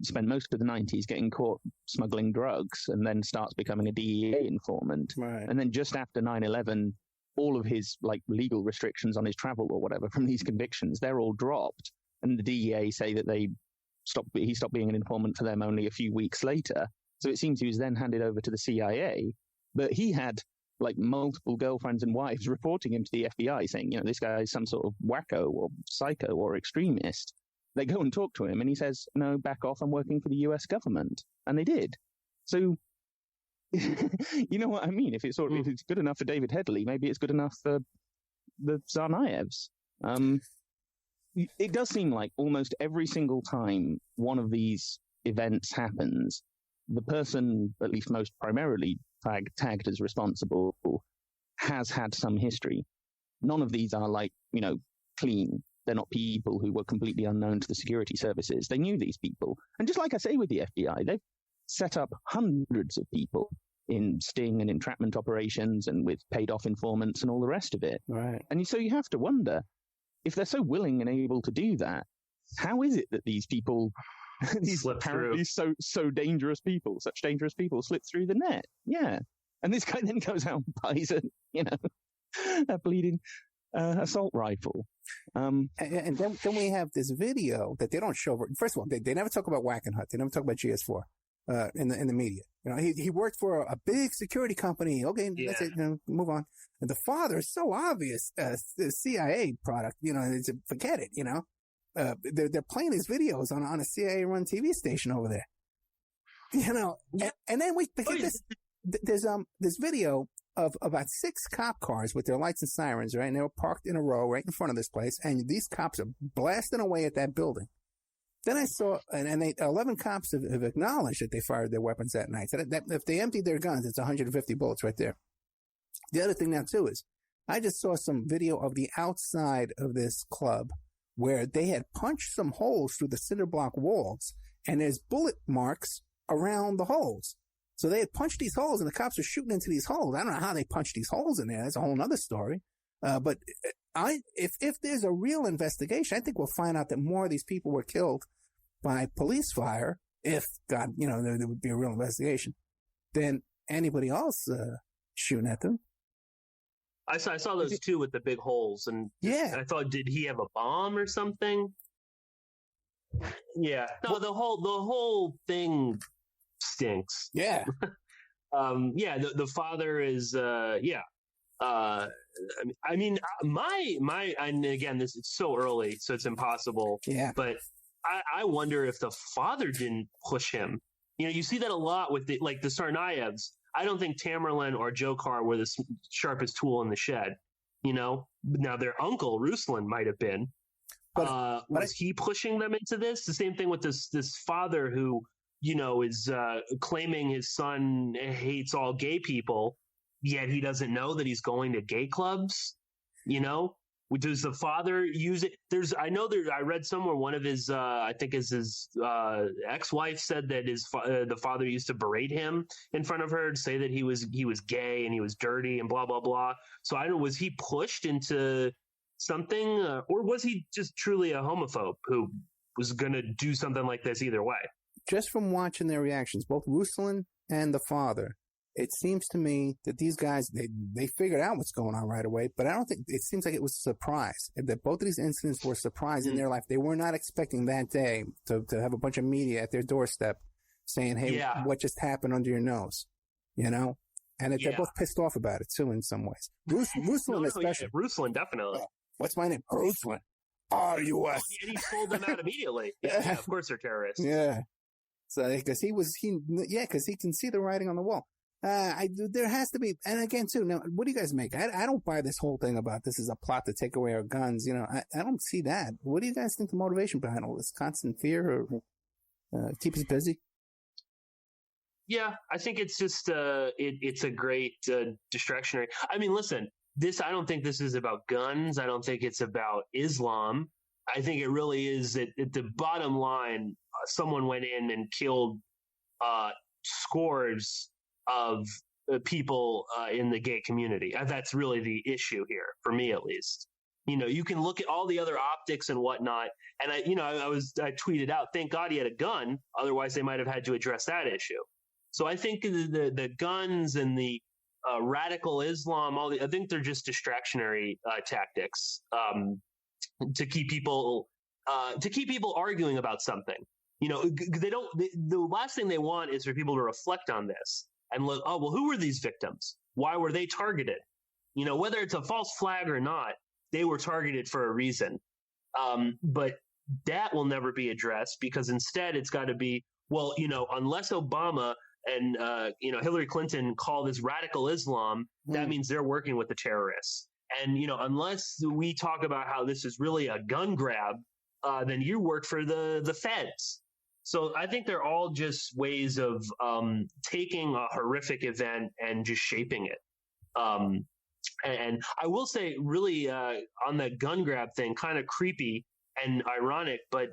spent most of the 90s getting caught smuggling drugs and then starts becoming a DEA informant. Right. And then just after 9/11, all of his legal restrictions on his travel or whatever from these convictions, they're all dropped. And the DEA say that he stopped being an informant for them only a few weeks later. So it seems he was then handed over to the CIA, but he had multiple girlfriends and wives reporting him to the FBI saying, this guy is some sort of wacko or psycho or extremist. They go and talk to him and he says, no, back off, I'm working for the US government. And they did. So, you know what I mean? If it's good enough for David Headley, maybe it's good enough for the Tsarnaevs. It does seem like almost every single time one of these events happens, the person, at least most primarily tagged as responsible, has had some history. None of these are clean. They're not people who were completely unknown to the security services. They knew these people. And just like I say with the FBI, they've set up hundreds of people in sting and entrapment operations and with paid off informants and all the rest of it. Right. And so you have to wonder, if they're so willing and able to do that, how is it that these people, these apparently so dangerous people, such dangerous people, slip through the net? Yeah. And this guy then goes out and buys a bleeding assault rifle. And then we have this video that they don't show. First of all, they never talk about Wackenhut. They never talk about GS4 in the media. He worked for a big security company. Okay, that's it. Move on. And the father is so obvious, the CIA product. Forget it. They're playing these videos on a CIA-run TV station over there. And then we get this. There's this video of about 6 cop cars with their lights and sirens, right? And they were parked in a row right in front of this place, and these cops are blasting away at that building. Then I saw, and 11 cops have acknowledged that they fired their weapons that night. So that if they emptied their guns, it's 150 bullets right there. The other thing now too is, I just saw some video of the outside of this club where they had punched some holes through the cinder block walls, and there's bullet marks around the holes. So they had punched these holes, and the cops were shooting into these holes. I don't know how they punched these holes in there. That's a whole other story. But if there's a real investigation, I think we'll find out that more of these people were killed by police fire, if God, there would be a real investigation, than anybody else shooting at them. I saw those two with the big holes, and I thought, did he have a bomb or something? Yeah, no, the whole thing stinks. Yeah. The father is I mean, and again, it's so early, so it's impossible. Yeah. But I wonder if the father didn't push him. You see that a lot with the Tsarnaevs. I don't think Tamerlan or Dzhokhar were the sharpest tool in the shed. Now their uncle Ruslan might have been. Was he pushing them into this? The same thing with this father who is claiming his son hates all gay people, yet he doesn't know that he's going to gay clubs. Does the father use it? I read somewhere one of his, I think his ex-wife said that the father used to berate him in front of her to say that he was gay and he was dirty and blah, blah, blah. So I don't know, was he pushed into something or was he just truly a homophobe who was going to do something like this either way? Just from watching their reactions, both Ruslan and the father, it seems to me that these guys, they figured out what's going on right away, but I don't think, it seems like it was a surprise. That both of these incidents were a surprise in their life. They were not expecting that day to have a bunch of media at their doorstep saying, hey, what just happened under your nose? And they're both pissed off about it too in some ways. Ruslan especially. Yeah, Ruslan, definitely. What's my name? Ruslan. R-U-S. And he pulled them out immediately. Yeah, of course they're terrorists. Yeah. So, because because he can see the writing on the wall. There has to be, and again too, now, what do you guys make? I don't buy this whole thing about this is a plot to take away our guns. I don't see that. What do you guys think the motivation behind all this? Constant fear or keep us busy? Yeah, I think it's just, it's a great distractionary. I mean, listen, I don't think this is about guns. I don't think it's about Islam. I think it really is at the bottom line, someone went in and killed scores of people in the gay community. That's really the issue here, for me at least. You can look at all the other optics and whatnot, and I tweeted out, thank God he had a gun, otherwise they might have had to address that issue. So I think the guns and the radical Islam, I think they're just distractionary tactics to keep people arguing about something. The last thing they want is for people to reflect on this and look, oh, well, who were these victims? Why were they targeted? Whether it's a false flag or not, they were targeted for a reason. But that will never be addressed because instead it's got to be, well, unless Obama and Hillary Clinton call this radical Islam, that means they're working with the terrorists. And, unless we talk about how this is really a gun grab, then you work for the feds. So I think they're all just ways of taking a horrific event and just shaping it. And I will say, really, on that gun grab thing, kind of creepy and ironic, but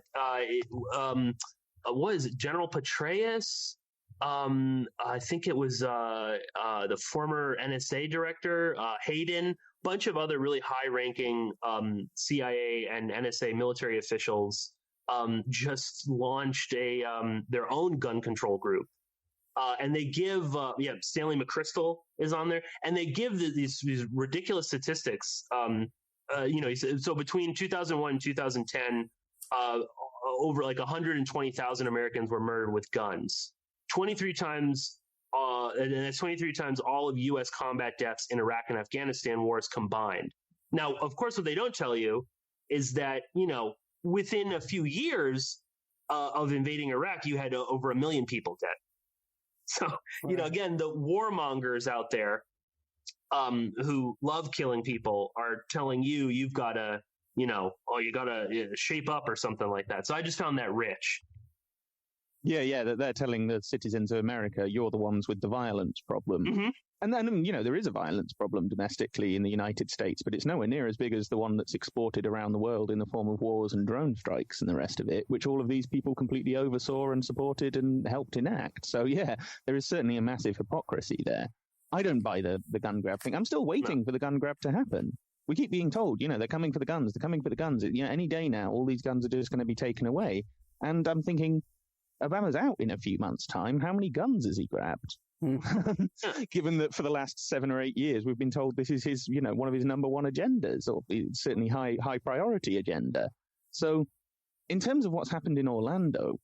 what is it? General Petraeus? I think it was the former NSA director, Hayden, bunch of other really high-ranking CIA and NSA military officials just launched their own gun control group. And they give, Stanley McChrystal is on there, and they give these ridiculous statistics. So between 2001 and 2010, over like 120,000 Americans were murdered with guns. 23 times, and that's 23 times all of U.S. combat deaths in Iraq and Afghanistan wars combined. Now, of course, what they don't tell you is that, within a few years of invading Iraq, you had over 1 million people dead. So, again, the warmongers out there who love killing people are telling you you've got to, you got to shape up or something like that. So I just found that rich. Yeah, that they're telling the citizens of America, you're the ones with the violence problem. Mm-hmm. And then, there is a violence problem domestically in the United States, but it's nowhere near as big as the one that's exported around the world in the form of wars and drone strikes and the rest of it, which all of these people completely oversaw and supported and helped enact. So, yeah, there is certainly a massive hypocrisy there. I don't buy the gun grab thing. I'm still waiting for the gun grab to happen. We keep being told, they're coming for the guns. They're coming for the guns. Any day now, all these guns are just going to be taken away. And I'm thinking, Obama's out in a few months' time. How many guns has he grabbed? Given that for the last 7 or 8 years, we've been told this is his, one of his number one agendas, or certainly high priority agenda. So in terms of what's happened in Orlando,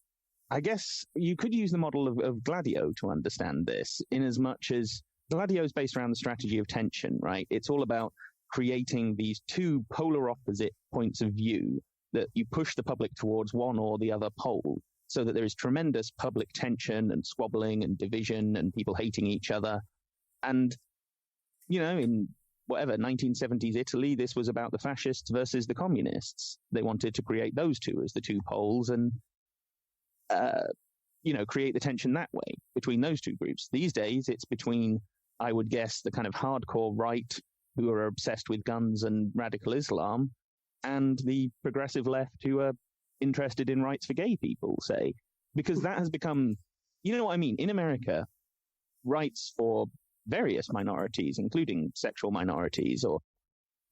I guess you could use the model of Gladio to understand this, in as much as Gladio is based around the strategy of tension, right? It's all about creating these two polar opposite points of view that you push the public towards one or the other pole, so that there is tremendous public tension and squabbling and division and people hating each other. And, in 1970s Italy, this was about the fascists versus the communists. They wanted to create those two as the two poles and, create the tension that way between those two groups. These days, it's between, I would guess, the kind of hardcore right who are obsessed with guns and radical Islam, and the progressive left who are interested in rights for gay people, say, because that has become, what I mean? In America, rights for various minorities, including sexual minorities, or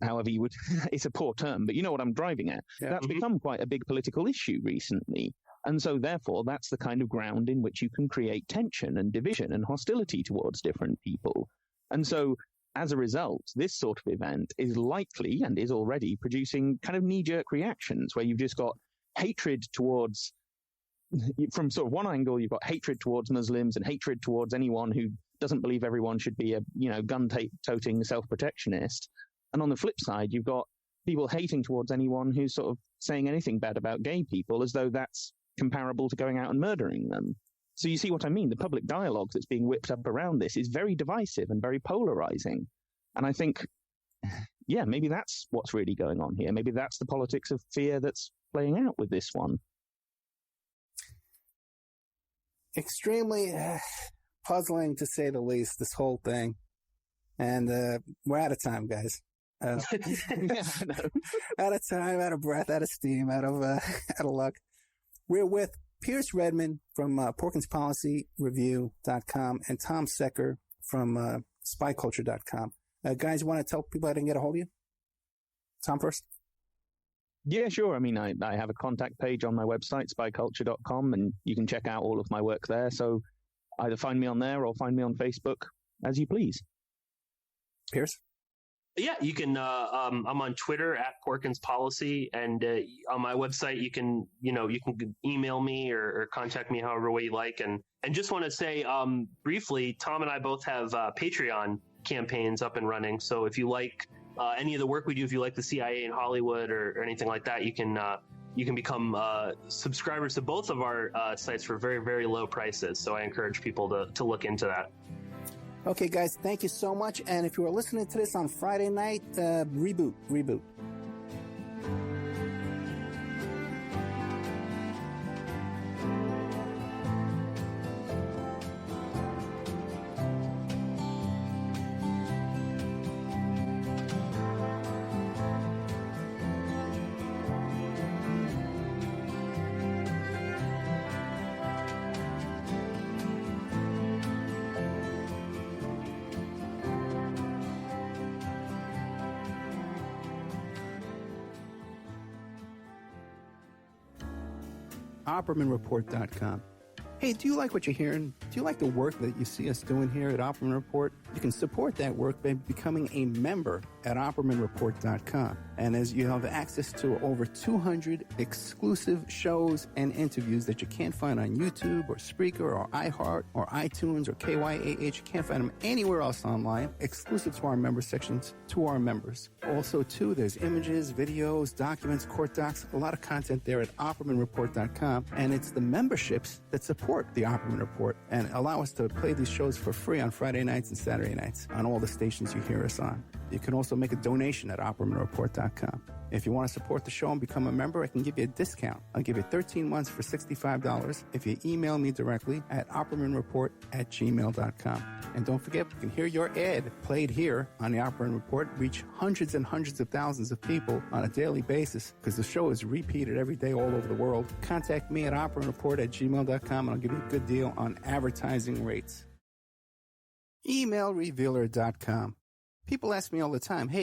however you would, it's a poor term, but you know what I'm driving at. Yeah. That's become quite a big political issue recently. And so therefore, that's the kind of ground in which you can create tension and division and hostility towards different people. And so as a result, this sort of event is likely and is already producing kind of knee-jerk reactions where you've just got hatred towards, from sort of one angle, you've got hatred towards Muslims and hatred towards anyone who doesn't believe everyone should be a gun-toting self-protectionist. And on the flip side, you've got people hating towards anyone who's sort of saying anything bad about gay people as though that's comparable to going out and murdering them. So you see what I mean? The public dialogue that's being whipped up around this is very divisive and very polarizing. And I think, maybe that's what's really going on here. Maybe that's the politics of fear that's playing out with this one. Extremely puzzling, to say the least, this whole thing. And we're out of time, guys. Out of time, out of breath, out of steam, out of luck. We're with Pierce Redmond from PorkinsPolicyReview.com and Tom Secker from SpyCulture.com. Guys, you want to tell people how to get a hold of you? Tom first. Yeah, sure. I mean, I have a contact page on my website, SpyCulture.com, and you can check out all of my work there. So either find me on there or find me on Facebook, as you please. Pierce? Yeah, you can. I'm on Twitter at Porkins Policy, and on my website, you can email me or contact me however way you like. And just want to say briefly, Tom and I both have Patreon campaigns up and running. So if you like any of the work we do, if you like the CIA in Hollywood or anything like that, you can become subscribers to both of our sites for very, very low prices. So I encourage people to look into that. Okay, guys, thank you so much. And if you are listening to this on Friday night, reboot. OppermanReport.com. Hey, do you like what you're hearing? Do you like the work that you see us doing here at Opperman Report? You can support that work by becoming a member at OppermanReport.com. And as you have access to over 200 exclusive shows and interviews that you can't find on YouTube or Spreaker or iHeart or iTunes or KYAH. You can't find them anywhere else online, exclusive to our member sections, to our members. Also, too, there's images, videos, documents, court docs, a lot of content there at OppermanReport.com. And it's the memberships that support the Opperman Report and allow us to play these shows for free on Friday nights and Saturday nights on all the stations you hear us on. You can also make a donation at OppermanReport.com. If you want to support the show and become a member, I can give you a discount. I'll give you 13 months for $65 if you email me directly at OppermanReport@gmail.com. And don't forget, you can hear your ad played here on the Opperman Report, reach hundreds and hundreds of thousands of people on a daily basis because the show is repeated every day all over the world. Contact me at OppermanReport@gmail.com and I'll give you a good deal on advertising rates. EmailRevealer.com. People ask me all the time, hey,